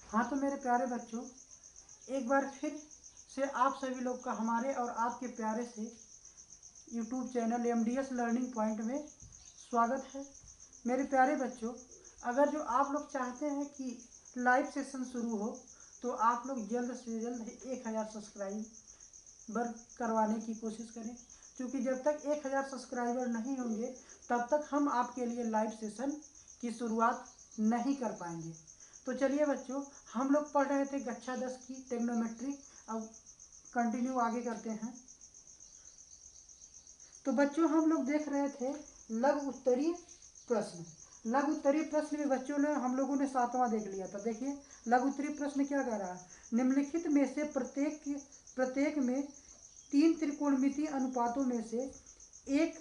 हाँ तो मेरे प्यारे बच्चों, एक बार फिर से आप सभी लोग का हमारे और आपके प्यारे से YouTube channel MDS learning point में स्वागत है। मेरे प्यारे बच्चों, अगर जो आप लोग चाहते हैं कि लाइव सेशन शुरू हो तो आप लोग जल्द से जल्द 1000 सब्सक्राइबर करवाने की कोशिश करें, क्योंकि जब तक 1000 सब्सक्राइबर नहीं होंगे तब तक हम आपके लिए लाइव सेशन की शुरुआत नहीं कर पाएंगे। तो चलिए बच्चों, हम लोग पढ़ रहे थे कक्षा 10 की ट्रिग्नोमेट्री। अब कंटिन्यू आगे करते हैं। तो बच्चों हम लोग देख रहे थे लघु उत्तरीय प्रश्न। लघु उत्तरीय प्रश्न में बच्चों ने हम लोगों ने 7वां देख लिया था। देखिए लघु उत्तरीय प्रश्न क्या कह रहा है, निम्नलिखित में से प्रत्येक में 3 त्रिकोणमितीय अनुपातों में से एक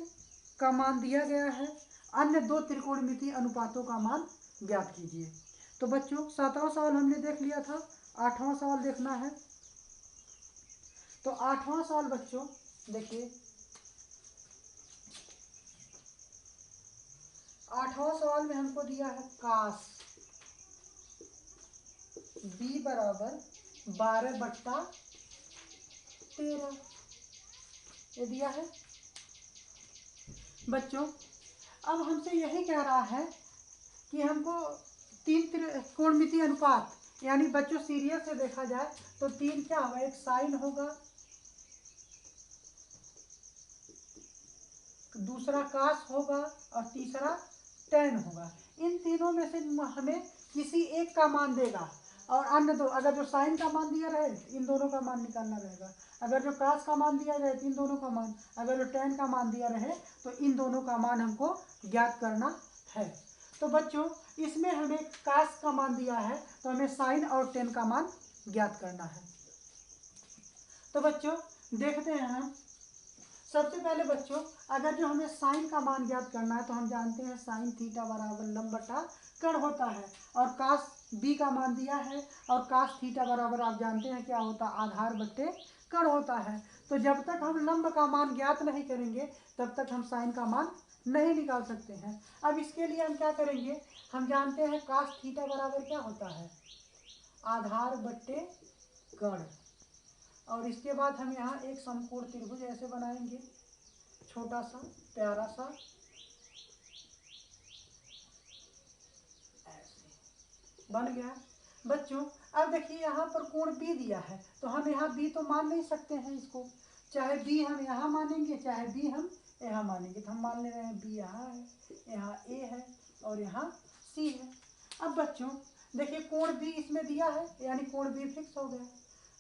का मान दिया गया है, अन्य 2 त्रिकोणमितीय अनुपातों का मान ज्ञात कीजिए। तो बच्चों 7वां सवाल हमने देख लिया था, 8वां सवाल देखना है। तो 8वां सवाल बच्चों देखिए, 8वां सवाल में हमको दिया है काश b बराबर 12/13 ये दिया है। बच्चों अब हमसे यही कह रहा है कि हमको 3 त्रिकोणमितीय अनुपात, यानी बच्चों सीरियल से देखा जाए तो 3 क्या होगा, एक साइन होगा, दूसरा कास होगा और तीसरा टेन होगा। इन तीनों में से हमें किसी एक का मान देगा और अन्य दो, अगर जो साइन का मान दिया रहे इन दोनों का मान निकालना रहेगा, अगर जो कास का मान दिया रहे तो इन दोनों का मान, अगर जो टेन का मान दिया रहे तो इन दोनों का मान हमको ज्ञात करना है। तो बच्चों इसमें हमें कास का मान दिया है तो हमें साइन और टेन का मान ज्ञात करना है। तो बच्चों देखते हैं हम सबसे पहले बच्चों, अगर जो हमें साइन का मान ज्ञात करना है तो हम जानते हैं साइन थीटा बराबर लंब बटा कर्ण होता है, और कास बी का मान दिया है और कास थीटा बराबर आप जानते हैं क्या होता है, आधार बटे कर्ण होता है। तो जब तक हम लंब का मान ज्ञात नहीं करेंगे तब तक हम साइन का मान नहीं निकाल सकते हैं। अब इसके लिए हम क्या करेंगे, हम जानते हैं कास थीटा बराबर क्या होता है, आधार बटे कर्ण, और इसके बाद हम यहाँ एक समकोण त्रिभुज ऐसे बनाएंगे, छोटा सा प्यारा सा ऐसे बन गया। बच्चों अब देखिए यहाँ पर कोण बी दिया है तो हम यहाँ बी तो मान नहीं सकते हैं इसको, चाहे बी हम यहाँ मानेंगे चाहे बी हम यहाँ मानेंगे, तो हम मान ले रहे हैं बी यहाँ है, यहाँ ए है और यहाँ सी है। अब बच्चों देखिए कोण बी इसमें दिया है, यानी कोण बी फिक्स हो गया।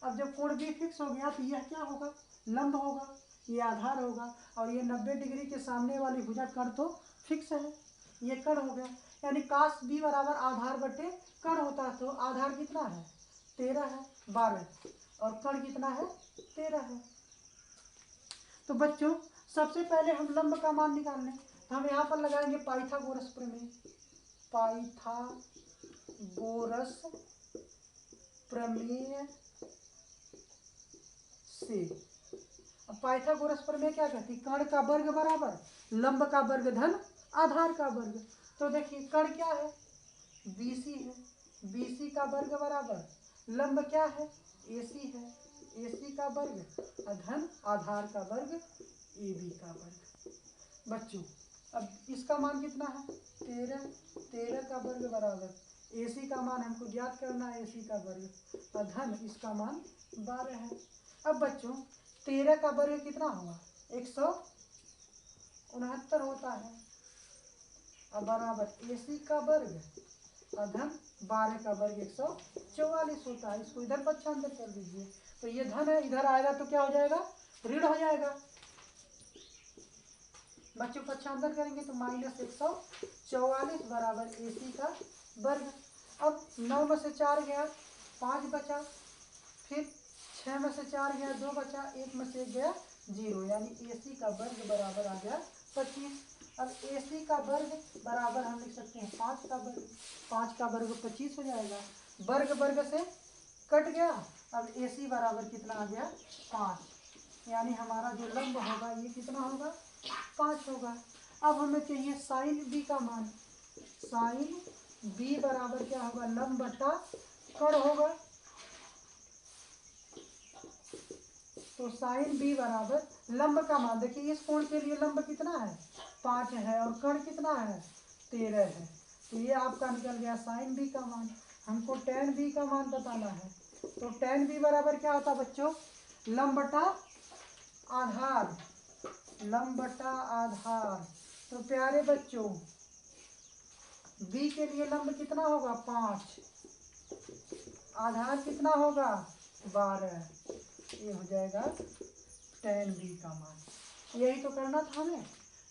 अब जब कोण बी फिक्स हो गया तो यह क्या होगा, लंब होगा, ये आधार होगा, और ये 90 डिग्री के सामने वाली भुजा कर्ण तो फिक्स है, ये कर्ण हो गया। यानी काश बी बराबर आधार बटे कर्ण होता है, तो आधार कितना है 13 है, 12, और कर्ण कितना है 13 है। तो बच्चों सबसे पहले हम लंब का मान निकालने, तो हम यहाँ पर लगाएंगे पाइथागोरस प्रमेय, पाइथागोरस प्रमेय से। अब पाइथागोरस प्रमेय क्या कहती है, कर्ण का वर्ग बराबर लंब का वर्ग धन आधार का वर्ग। तो देखिए कर्ण क्या है, BC है, BC का वर्ग बराबर लंब क्या है, AC है, AC का वर्ग धन आधार का वर्ग AB का वर्ग। बच्चों अब इसका मान कितना है 13, 13 का वर्ग बराबर AC का मान हमको ज्ञात करना है, AC का वर्ग धन इसका मान 12 है। अब बच्चों 13 का वर्ग कितना होगा 169 होता है, अब बराबर AC का वर्ग धन 12 का वर्ग 144 होता है। इसको इधर पक्षांतर कर दीजिए, तो ये धन है इधर आएगा तो क्या हो जाएगा, ऋण हो जाएगा। बच्चों पक्षांतर करेंगे तो -144 बराबर AC का वर्ग। अब 9 में से 4 गया 5 बचा, फिर 6 में से 4 गया 2 बचा, 1 में से 1 गया 0, यानी AC का वर्ग बराबर आ गया 25। अब AC का वर्ग बराबर हम लिख सकते हैं 5 का वर्ग, 5 का वर्ग 25 हो जाएगा, वर्ग वर्ग से कट गया। अब AC बराबर कितना आ गया 5, यानी हमारा जो लंब होगा ये कितना होगा 5 होगा। अब हमें चाहिए साइन B का मान, साइन B बराबर क्या होगा लंब बटा कण होगा, तो साइन बी बराबर लंब का मान, देखिए इस कोण के लिए लंब कितना है 5 है और कण कितना है 13 है, तो ये आपका निकल गया साइन बी का मान। हमको टेन बी का मान बताना है, तो टेन बी बराबर क्या होता है बच्चों, लंब बटा आधार, लंब बटा आधार। तो प्यारे बच्चों बी के लिए लंब कितना होगा 5, आधार कितना होगा 12, ये हो जाएगा टेन बी का मान। यही तो करना था हमें,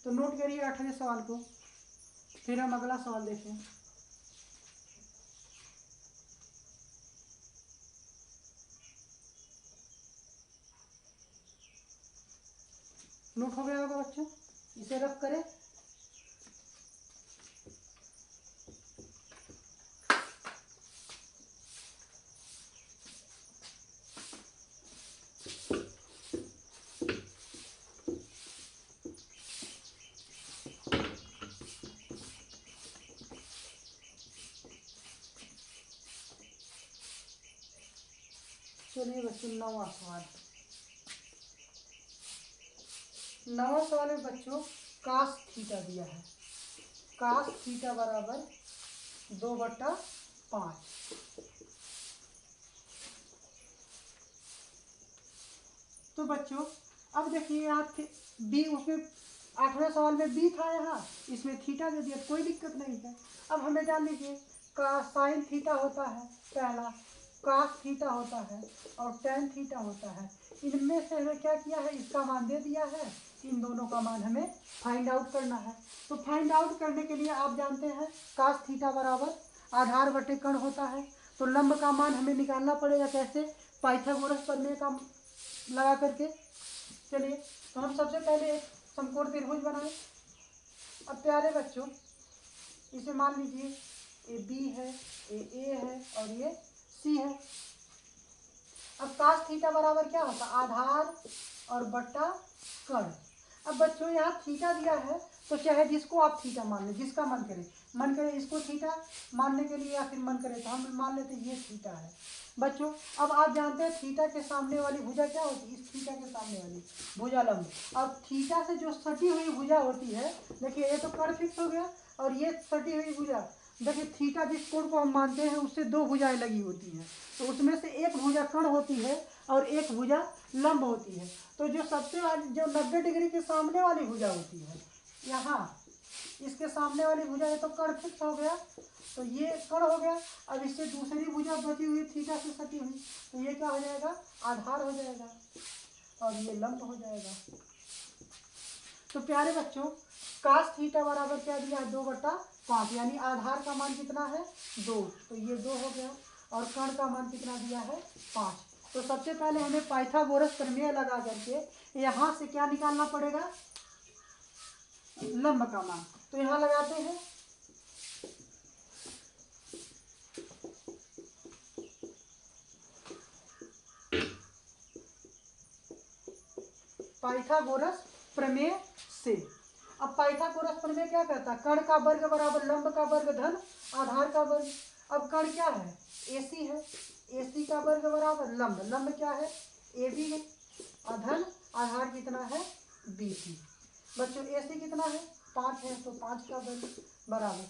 तो नोट करिए 8वें सवाल को, फिर हम अगला सवाल देखें। नोट हो गया होगा बच्चों, इसे रफ करें। चलिए बच्चों 9वां सवाल, 9वां सवाल में बच्चों कास थीटा दिया है, कास थीटा बराबर 2/5। तो बच्चों अब देखिए यहाँ बी, उसमें 8वें सवाल में बी था, यहाँ इसमें थीटा दे दिया, कोई दिक्कत नहीं है। अब हमें जान लीजिए का साइन थीटा होता है पहला, कास थीटा होता है और टेन थीटा होता है। इनमें से हमें क्या किया है, इसका मान दे दिया है, इन दोनों का मान हमें फाइंड आउट करना है। तो फाइंड आउट करने के लिए आप जानते हैं कास थीटा बराबर आधार बटे कण होता है, तो लंब का मान हमें निकालना पड़ेगा कैसे, पाइथागोरस प्रमेय का लगा करके। चलिए तो हम सबसे पहले एक समकोण त्रिभुज बनाएं। अब प्यारे बच्चों इसे मान लीजिए ये बी है, ये ए है और ये सी है। अब कास थीटा बराबर क्या होता है, आधार और बट्टा कण। अब बच्चों यहाँ थीटा दिया है, तो चाहे जिसको आप थीटा मान लें, जिसका मन करे इसको थीटा मानने के लिए, या फिर मन करे तो हम मान लेते ये थीटा है। बच्चों अब आप जानते हैं थीटा के सामने वाली भुजा क्या होती है, इस थीटा के सामने वाली भुजा लंब। अब थीटा से जो सटी हुई भुजा होती है, देखिए ये तो कण फिक्स हो गया, और ये सटी हुई भुजा, देखिए थीटा जिस कोण को हम मानते हैं उससे दो भुजाएं लगी होती हैं, तो उसमें से एक भुजा कण होती है और एक भुजा लंब होती है। तो जो सबसे वाली जो 90 डिग्री के सामने वाली भुजा होती है, यहाँ इसके सामने वाली भुजा है तो कण फिक्स हो गया, तो ये कण हो गया। अब इससे दूसरी भुजा बची हुई थीटा से सटी हुई, तो ये क्या हो जाएगा, आधार हो जाएगा और ये लंब हो जाएगा। तो प्यारे बच्चों कास थीटा बराबर क्या दिया है 2/5, यानी आधार का मान कितना है 2, तो ये 2 हो गया, और कण का मान कितना दिया है 5। तो सबसे पहले हमें पाइथागोरस प्रमेय लगा करके यहाँ से क्या निकालना पड़ेगा, लंब का मान। तो यहाँ लगाते हैं, पाइथागोरस प्रमेय से। अब पाइथागोरस प्रमेय क्या कहता है, कण का वर्ग बराबर लंब का वर्ग धन आधार का वर्ग। अब कण क्या है, AC है, AC का वर्ग बराबर लंब, लंब क्या है AB है, धन आधार कितना है BC। बच्चों AC कितना है 5 है, तो 5 का वर्ग बराबर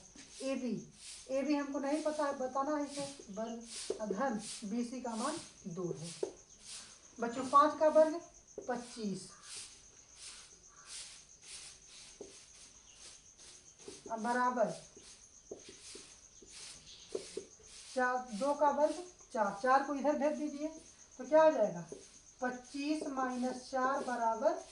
AB हमको नहीं पता है, बताना है इसे वर्ग, धन BC का मान 2 है। बच्चों 5 का वर्ग 25, अब बराबर 2 का वर्ग 4 को इधर भेज दीजिए, तो क्या हो जाएगा 25 - 4 बराबर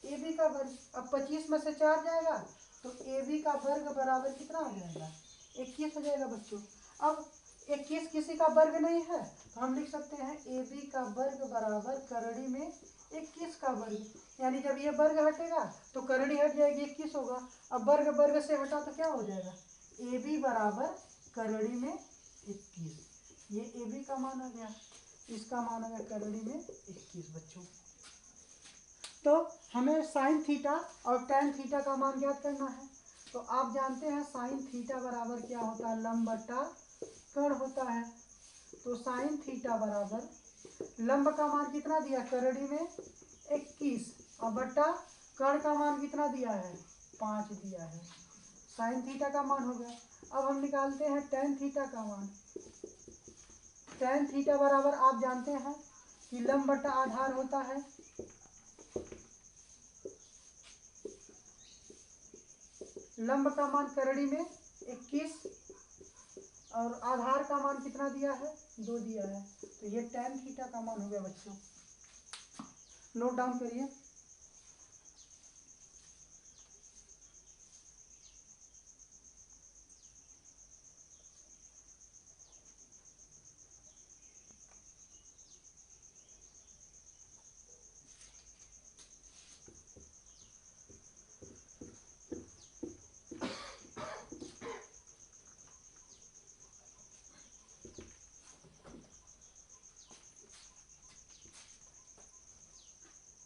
AB का वर्ग। अब 25 में से 4 जाएगा तो AB का वर्ग बराबर कितना हो जाएगा 21 हो जाएगा बच्चों। अब 21 किसी का वर्ग नहीं है, तो हम लिख सकते हैं AB का वर्ग बराबर करड़ी में 21 का वर्ग, यानी जब ये वर्ग हटेगा तो करड़ी हट जाएगी 21 होगा। अब वर्ग से हटा तो क्या हो जाएगा AB बराबर करड़ी में 21, ये AB का मान आ गया, इसका मान आ गया करड़ी में 21 बच्चों। तो हमें साइन थीटा और टेन थीटा का मान ज्ञात करना है। तो आप जानते हैं साइन थीटा बराबर क्या होता है, लंब बटा कर्ण होता है, तो साइन थीटा बराबर लंब का मान कितना दिया करड़ी में 21 और बट्टा कर्ण का मान कितना दिया है 5 दिया है। साइन थीटा का मान हो गया। अब हम निकालते हैं टेन थीटा का मान। टेन थीटा बराबर आप जानते हैं कि लंब बट्टा आधार होता है, लंब का मान करड़ी में 21 और आधार का मान कितना दिया है 2 दिया है, तो ये टेन थीटा का मान हो गया बच्चों। नोट डाउन करिए।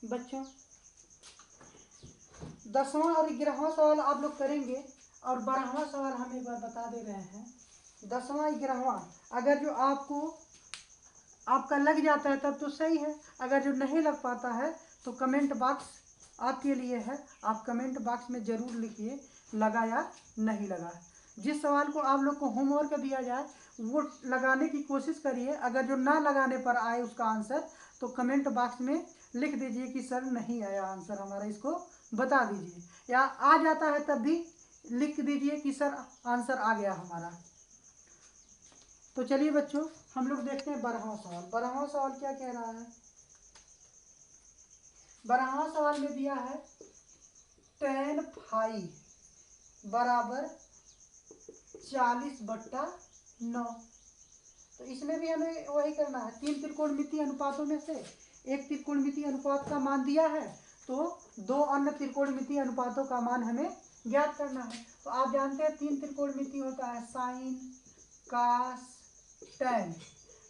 बच्चों 10वां और 11वां सवाल आप लोग करेंगे और 12वां सवाल हम एक बार बता दे रहे हैं। 10वां 11वां अगर जो आपका लग जाता है तब तो सही है, अगर जो नहीं लग पाता है तो कमेंट बॉक्स आपके लिए है, आप कमेंट बॉक्स में ज़रूर लिखिए लगा या नहीं लगा। जिस सवाल को आप लोग को होमवर्क दिया जाए वो लगाने की कोशिश करिए, अगर जो ना लगाने पर आए उसका आंसर तो कमेंट बॉक्स में लिख दीजिए कि सर नहीं आया आंसर हमारा, इसको बता दीजिए, या आ जाता है तब भी लिख दीजिए कि सर आंसर आ गया हमारा। तो चलिए बच्चों हम लोग देखते हैं 12वां सवाल। 12वां सवाल क्या कह रहा है। 12वां सवाल में दिया है tan फाई बराबर 40/9। तो इसमें भी हमें वही करना है, 3 त्रिकोणमितीय अनुपातों में से एक त्रिकोणमितीय अनुपात का मान दिया है तो 2 अन्य त्रिकोणमितीय अनुपातों का मान हमें ज्ञात करना है। तो आप जानते हैं 3 त्रिकोणमितीय होता है साइन कास टैन।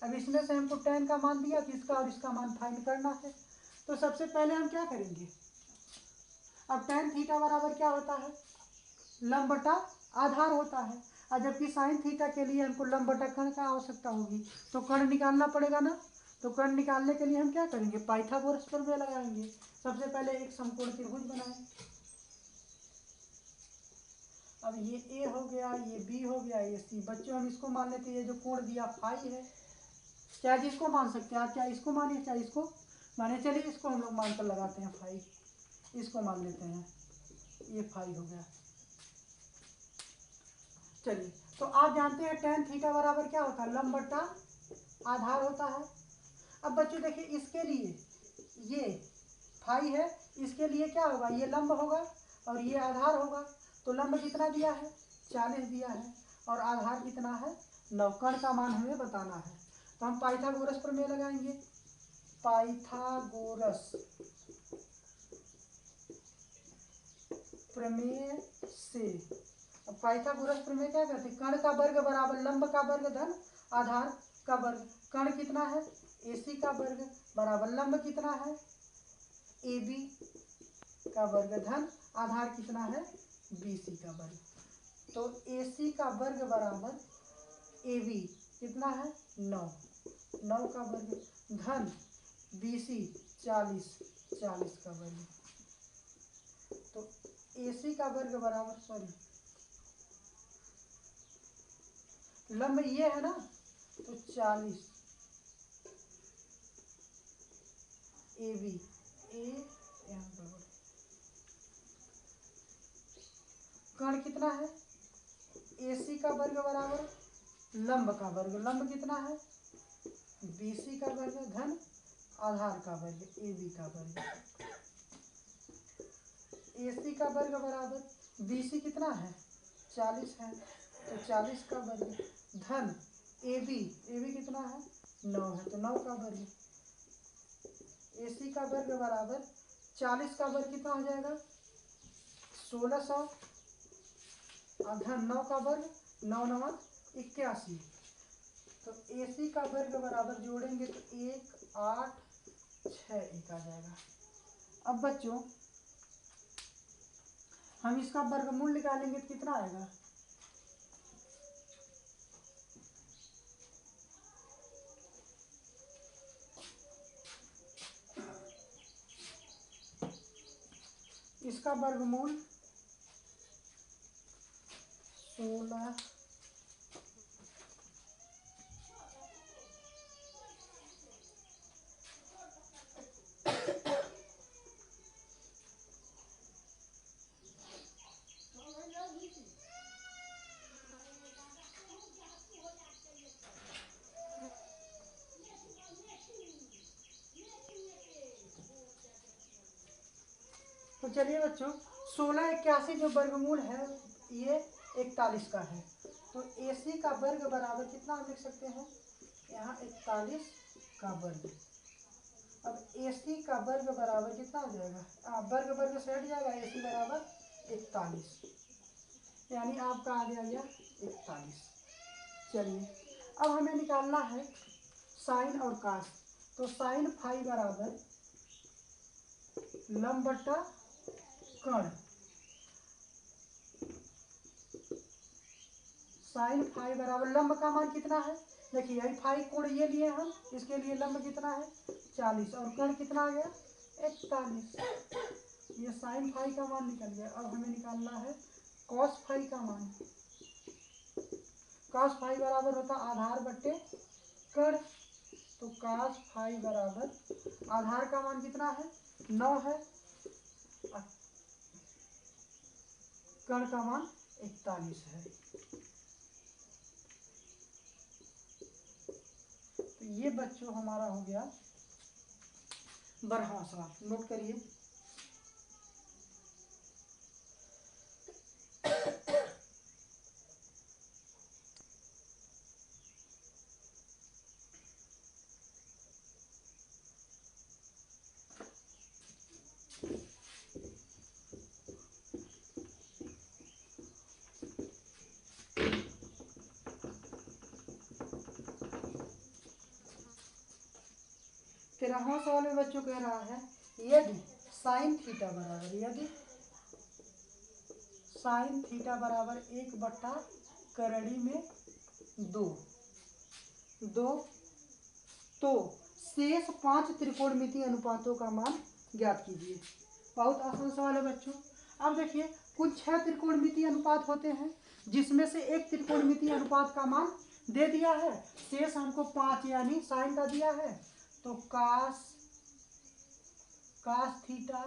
अब इसमें से हमको टैन का मान दिया तो इसका और इसका मान फाइंड करना है। तो सबसे पहले हम क्या करेंगे, अब टैन थीटा बराबर क्या होता है लंब बटा आधार होता है, और जबकि साइन थीटा के लिए हमको लंब बटा कर्ण का आवश्यकता होगी तो कर्ण निकालना पड़ेगा ना। तो कर्ण निकालने के लिए हम क्या करेंगे पाइथागोरस प्रमेय लगाएंगे। सबसे पहले एक समकोण त्रिभुज बनाएं। अब ये ए हो गया, ये बी हो गया, ये सी। बच्चों हम इसको मान लेते हैं, ये जो कोण दिया फाई है, चाहे जिसको मान सकते हैं आप, चाहे इसको मानिए चाहे इसको मानिए। चलिए इसको हम लोग मानकर लगाते हैं फाई, इसको मान लेते हैं, ये फाई हो गया। चलिए तो आप जानते हैं tan थीटा बराबर क्या होता है लंब बट्टा आधार होता है। अब बच्चों देखिए इसके लिए ये फाई है, इसके लिए क्या होगा ये लंब होगा और ये आधार होगा। तो लंब कितना दिया है 40 दिया है और आधार कितना है 9। कर्ण का मान हमें बताना है। तो हम पाइथागोरस प्रमेय लगाएंगे। पाइथागोरस प्रमेय से, अब पाइथागोरस प्रमेय क्या कहते हैं कर्ण का वर्ग बराबर लंब का वर्ग धन आधार का वर्ग। कर्ण कितना है AC का वर्ग बराबर लंब कितना है AB का वर्ग धन आधार कितना है BC का वर्ग। तो AC का वर्ग बराबर AB कितना है 9 का वर्ग धन BC 40 का वर्ग। तो AC का वर्ग बराबर सॉरी लंब ये है ना तो 40 AB A कर्ण कितना है AC का वर्ग बराबर लंब का वर्ग, लंब कितना है BC का वर्ग धन आधार का वर्ग AB का वर्ग। AC का वर्ग बराबर BC कितना है 40 है तो 40 का वर्ग धन AB कितना है 9 है तो 9 का वर्ग। AC का वर्ग बराबर 40 का वर्ग कितना हो जाएगा 1600 धन 9 का वर्ग 9 9 81। तो AC का वर्ग बराबर जोड़ेंगे तो 1 8 6 1 आ जाएगा। अब बच्चों हम इसका वर्गमूल निकालेंगे तो कितना आएगा इसका वर्गमूल 16 तो चलिए बच्चों 1681 जो वर्गमूल है ये 41 का है। तो AC का वर्ग बराबर कितना हम लिख सकते हैं, यहाँ 41 का वर्ग। अब AC का वर्ग बराबर कितना हो जाएगा, वर्ग वर्ग से हट जाएगा, AC बराबर 41, यानी आपका आ गया 41। चलिए अब हमें निकालना है साइन और कास। तो साइन फाई बराबर लंब बटा कर्ण। साइन फाई बराबर लंब का मान कितना है, देखिए यही फाई कोण ये लिए हम, इसके लिए लंब कितना है 40 और कर्ण कितना आ गया 41। ये साइन फाई का मान निकल गया। अब हमें निकालना है कॉस फाई का मान। कॉस फाई बराबर होता आधार बट्टे कर्ण। तो कॉस फाई बराबर आधार का मान कितना है 9 है, कर्ण का मान 41 है। तो ये बच्चों हमारा हो गया 12वां सवाल, नोट करिए। तेरहवां सवाल में बच्चों कह रहा है यदि साइन थीटा बराबर, यदि साइन थीटा बराबर 1/करड़ी में 2 तो शेष 5 त्रिकोणमितीय अनुपातों का मान ज्ञात कीजिए। बहुत आसान सवाल है बच्चों। अब देखिए कुल 6 त्रिकोणमितीय अनुपात होते हैं, जिसमें से एक त्रिकोणमितीय अनुपात का मान दे दिया है, शेष हमको 5 यानी साइन का दिया है। तो cos theta,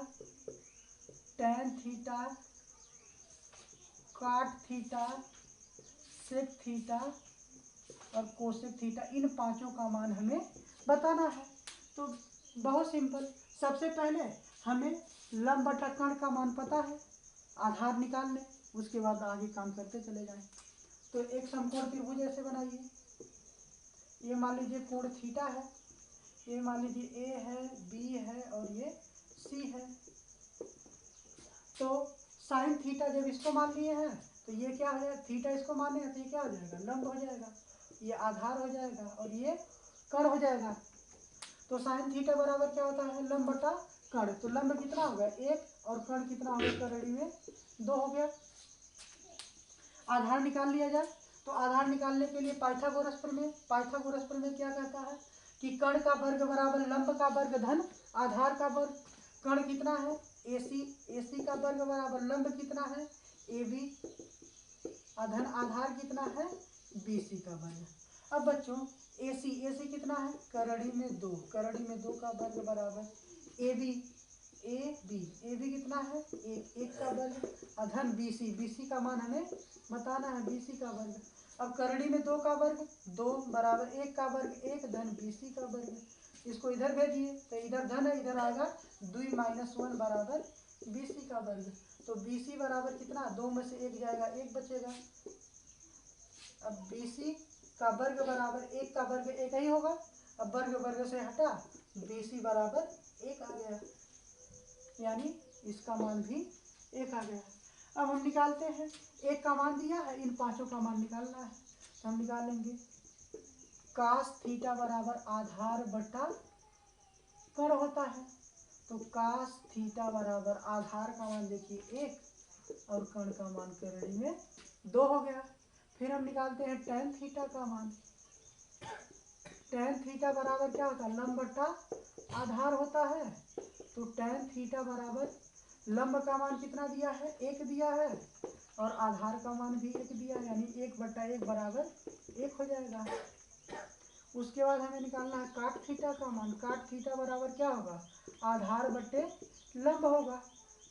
tan theta, cot theta, sec theta और कोसेक थीटा, इन पांचों का मान हमें बताना है। तो बहुत सिंपल, सबसे पहले हमें लंब बटा कर्ण का मान पता है, आधार निकाल लें, उसके बाद आगे काम करते चले जाएं। तो एक समकोण त्रिभुज ऐसे बनाइए। ये मान लीजिए कोण थीटा है, ये मान लीजिए ए है, बी है और ये सी है। तो साइन थीटा जब इसको मान लिए हैं तो ये क्या हो जाएगा, थीटा इसको माने हैं तो ये क्या हो जाएगा लंब हो जाएगा, ये आधार हो जाएगा और ये कर्ण हो जाएगा। तो साइन थीटा बराबर क्या होता है लंब बटा कर्ण। तो लंब कितना हो गया 1 और कर्ण कितना हो गया करड़ी में 2 हो गया। आधार निकाल लिया जाए। तो आधार निकालने के लिए पाइथागोरस प्रमेय क्या कहता है कि कर्ण का वर्ग बराबर लंब का वर्ग धन आधार का वर्ग। कर्ण कितना है AC का वर्ग बराबर लंब कितना है AB धन आधार कितना है BC का वर्ग। अब बच्चों AC कितना है करड़ी में 2 का वर्ग बराबर AB कितना है 1 का वर्ग अधन BC का मान हमें बताना है, BC का वर्ग। अब करड़ी में 2 का वर्ग 2 बराबर 1 का वर्ग 1 धन BC का वर्ग। इसको इधर भेजिए तो इधर धन है, इधर आएगा 2 - 1 बराबर BC का वर्ग। तो BC बराबर कितना 2 में से 1 जाएगा 1 बचेगा। अब BC का वर्ग बराबर 1 का वर्ग 1 ही होगा। अब वर्ग से हटा BC बराबर 1 आ गया, यानी इसका मान भी 1 आ गया। अब हम निकालते हैं, 1 का मान दिया है, इन पांचों का मान निकालना है। तो हम निकालेंगे कास थीटा बराबर आधार बटा कर्ण होता है। तो कास थीटा बराबर आधार का मान देखिए 1 और कर्ण का मान करड़ी में 2 हो गया। फिर हम निकालते हैं टैन थीटा का मान। टैन थीटा बराबर क्या होता है लंब बटा आधार होता है। तो टैन थीटा बराबर लंब का मान कितना दिया है, 1 दिया है, और आधार का मान भी 1 दिया है, यानी 1/1 बराबर 1 हो जाएगा। उसके बाद हमें निकालना है काट थीटा का मान। काट थीटा बराबर क्या होगा, आधार बटे लंब होगा।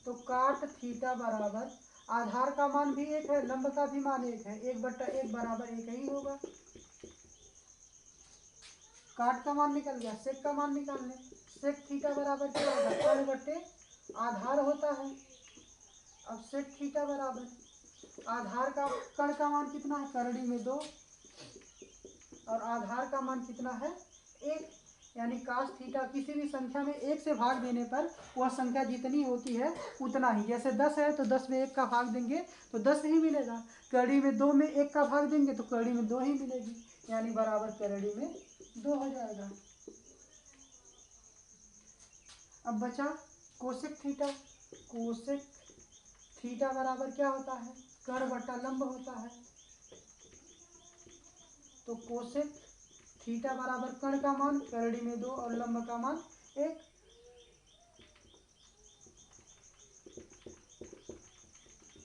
तो काट थीटा बराबर आधार का मान भी 1 है, लंब का भी मान 1 है, 1/1 बराबर 1 ही होगा। काट का मान निकल गया, सेक का मान निकालने। सेक थीटा बराबर क्या होगा, कर्ण बटे आधार होता है। अब सेक थीटा बराबर आधार का कर्ण का मान कितना है, करड़ी में 2, और आधार का मान कितना है 1, यानी काश थीटा किसी भी संख्या में 1 से भाग देने पर वह संख्या जितनी होती है उतना ही। जैसे 10 है तो 10 में 1 का भाग देंगे तो 10 ही मिलेगा। करड़ी में 2 में 1 का भाग देंगे तो करड़ी में 2 ही मिलेगी, यानी बराबर करड़ी में 2 हो जाएगा। अब बचा कोसेक थीटा। कोसेक थीटा बराबर क्या होता है, कर्ण बटा लंब होता है। तो कोसेक थीटा बराबर कर्ण का मान करड़ी में 2 और लंब का मान 1।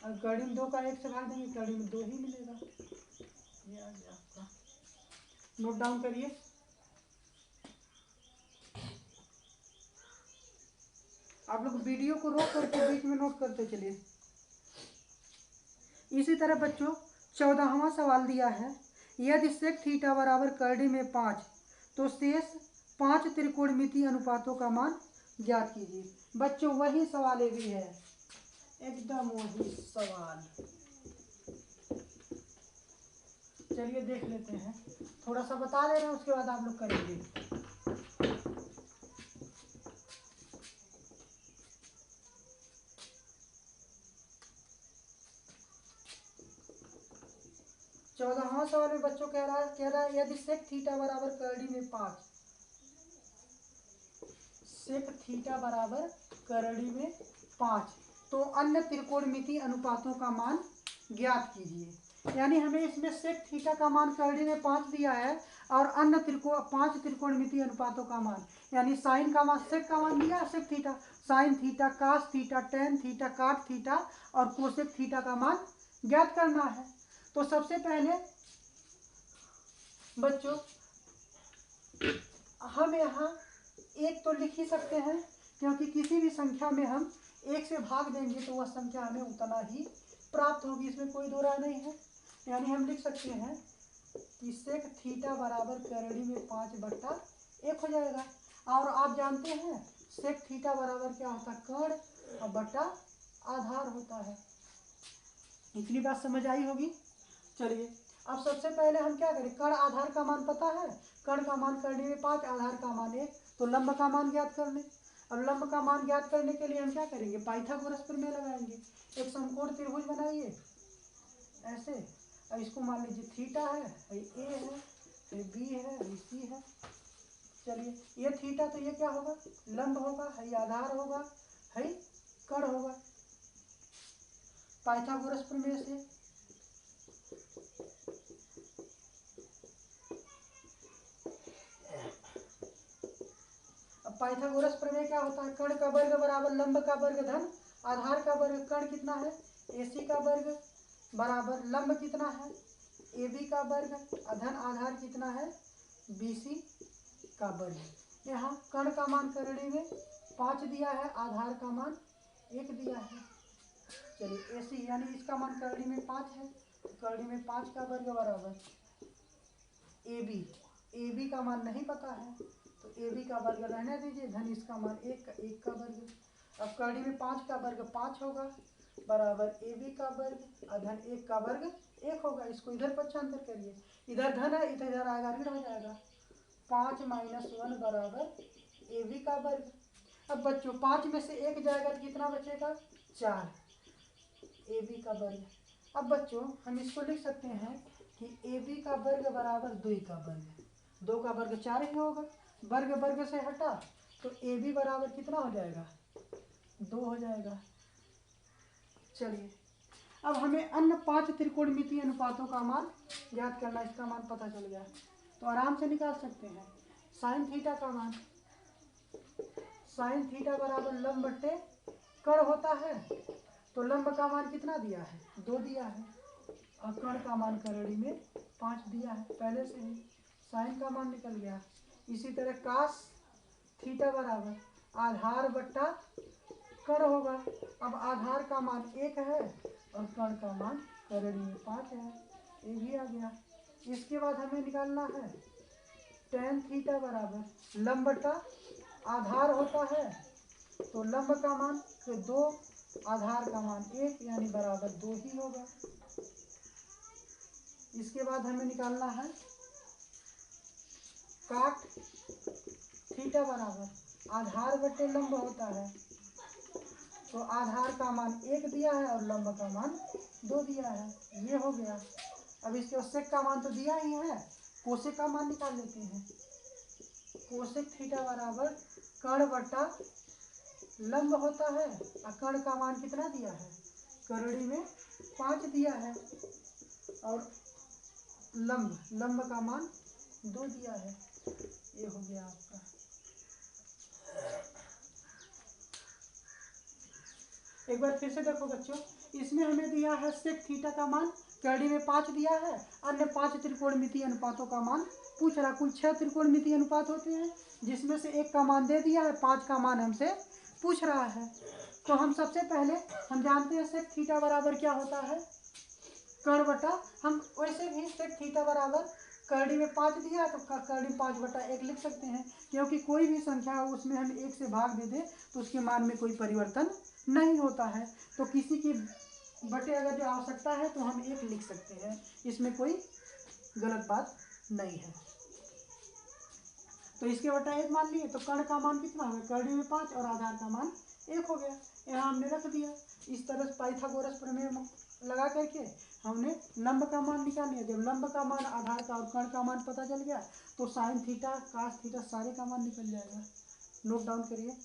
और करड़ी में 2 का 1 से भाग देंगे, करड़ी में 2 ही मिलेगा। ये आ गया आपका, नोट डाउन करिए। आप लोग वीडियो को रोक करके बीच में नोट करते चलिए। इसी तरह बच्चों 14वां सवाल दिया है, यदि सेक थीटा बराबर करड़ी में 5 तो शेष 5 त्रिकोणमितीय अनुपातों का मान ज्ञात कीजिए। बच्चों वही सवाल ये भी है, एकदम वही सवाल। चलिए देख लेते हैं, थोड़ा सा बता दे रहे हैं, उसके बाद आप लोग करेंगे। चौदहवां सवाल में बच्चों कह रहा है यदि सेक थीटा बराबर करड़ी में 5, सेक थीटा बराबर करड़ी में 5 तो अन्य त्रिकोणमितीय अनुपातों का मान ज्ञात कीजिए। यानी हमें इसमें सेक थीटा का मान करड़ी में 5 दिया है और अन्य 5 त्रिकोणमितीय अनुपातों का मान, यानी साइन का मान, सेक का मान दिया है, sec theta, sine theta, cos theta, tan theta, cot theta और कोसेक थीटा का मान ज्ञात करना है। तो सबसे पहले बच्चों हम यहाँ 1 तो लिख ही सकते हैं, क्योंकि किसी भी संख्या में हम 1 से भाग देंगे तो वह संख्या हमें उतना ही प्राप्त होगी, इसमें कोई दो राय नहीं है। यानी हम लिख सकते हैं कि सेक थीटा बराबर करड़ी में 5/1 हो जाएगा। और आप जानते हैं सेक थीटा बराबर क्या होता है, कर्ण और बटा आधार होता है। इतनी बात समझ आई होगी। चलिए अब सबसे पहले हम क्या करें, कर्ण आधार का मान पता है, कर्ण का मान करड़ी में 5, आधार का मान 1, तो लंब का मान ज्ञात कर लें। अब लंब का मान ज्ञात करने के लिए हम क्या करेंगे, पाइथागोरस प्रमेय लगाएंगे। एक समकोण त्रिभुज बनाइए ऐसे, और इसको मान लीजिए थीटा है, ए है, बी है, सी है। चलिए ये थीटा तो ये क्या होगा, लंब होगा, है आधार होगा, है कर्ण होगा। पाइथागोरस प्रमेय से पाइथागोरस प्रमेय क्या होता है, कर्ण का वर्ग बराबर लंब का वर्ग धन आधार का वर्ग। कर्ण कितना है, AC का वर्ग बराबर लंब कितना है, AB का वर्ग धन आधार कितना है, BC का वर्ग। यहाँ कर्ण का मान करड़ी में 5 दिया है, आधार का मान 1 दिया है। चलिए AC यानी इसका मान करड़ी में 5 है, करड़ी में 5 का वर्ग बराबर AB का मान नहीं पता है तो AB का वर्ग रहने दीजिए, धन इसका मान 1 का वर्ग। अब करड़ी में 5 का वर्ग 5 होगा बराबर AB का वर्ग धन 1 का वर्ग 1 होगा। इसको इधर पक्षांतर करिए, इधर धन है, इधर आएगा ऋण हो जाएगा, 5 - 1 बराबर AB का वर्ग। अब बच्चों 5 में से 1 जाएगा तो कितना बचेगा, 4 AB का वर्ग। अब बच्चों हम इसको लिख सकते हैं कि AB का वर्ग बराबर 2 का वर्ग, 2 का वर्ग 4 ही होगा, वर्ग वर्ग से हटा तो AB बराबर कितना हो जाएगा, 2 हो जाएगा। चलिए अब हमें अन्य 5 त्रिकोणमितीय अनुपातों का मान ज्ञात करना, इसका मान पता चल गया तो आराम से निकाल सकते हैं। साइन थीटा का मान, साइन थीटा बराबर लंब बटे कण होता है तो लंब का मान कितना दिया है, 2 दिया है, और कण का मान करड़ी में 5 दिया है पहले से ही। साइन का मान निकल गया। इसी तरह कास थीटा बराबर आधार बट्टा कण होगा। अब आधार का मान 1 है और कण का मान करड़ी में 5 है, ये भी आ गया। इसके बाद हमें निकालना है tan थीटा बराबर लंब बटा आधार होता है तो लंब का मान 2, आधार का मान 1 यानी बराबर 2 ही होगा। इसके बाद हमें निकालना है काट थीटा बराबर आधार बटे लंब होता है तो आधार का मान 1 दिया है और लंब का मान 2 दिया है, ये हो गया। अब इसके सेक का मान तो दिया ही है, कोसेक का मान निकाल लेते हैं। कोसेक थीटा बराबर कर्ण बटा लंब होता है और कर्ण का मान कितना दिया है, करड़ी में 5 दिया है और लंब का मान 2 दिया है, ये हो गया आपका। एक बार फिर से देखो बच्चों, इसमें हमें दिया है सेक थीटा का मान करड़ी में 5 दिया है, अन्य 5 त्रिकोणमितीय अनुपातों का मान पूछ रहा। कुल 6 त्रिकोणमितीय अनुपात होते हैं जिसमें से 1 का मान दे दिया है, 5 का मान हमसे पूछ रहा है। तो हम सबसे पहले हम जानते हैं सेक थीटा बराबर क्या होता है, कर्ण बटा, हम वैसे भी सेक थीटा बराबर करड़ी में 5 दिया तो करड़ी 5 बटा 1 लिख सकते हैं, क्योंकि कोई भी संख्या उसमें हम 1 से भाग दे दें तो उसके मान में कोई परिवर्तन नहीं होता है। तो किसी की बटे अगर जो आवश्यकता है तो हम 1 लिख सकते हैं, इसमें कोई गलत बात नहीं है। तो इसके बटा 1 मान लिए तो कर्ण का मान कितना होगा, करड़ी में 5 और आधार का मान 1 हो गया, यहाँ हमने रख दिया। इस तरह से पाइथागोरस प्रमेय लगा करके हमने लंब का मान निकाल लिया। जब लंब का मान, आधार का और कर्ण का मान पता चल गया तो साइन थीटा, कास थीटा सारे का मान निकल जाएगा। नोट डाउन करिए।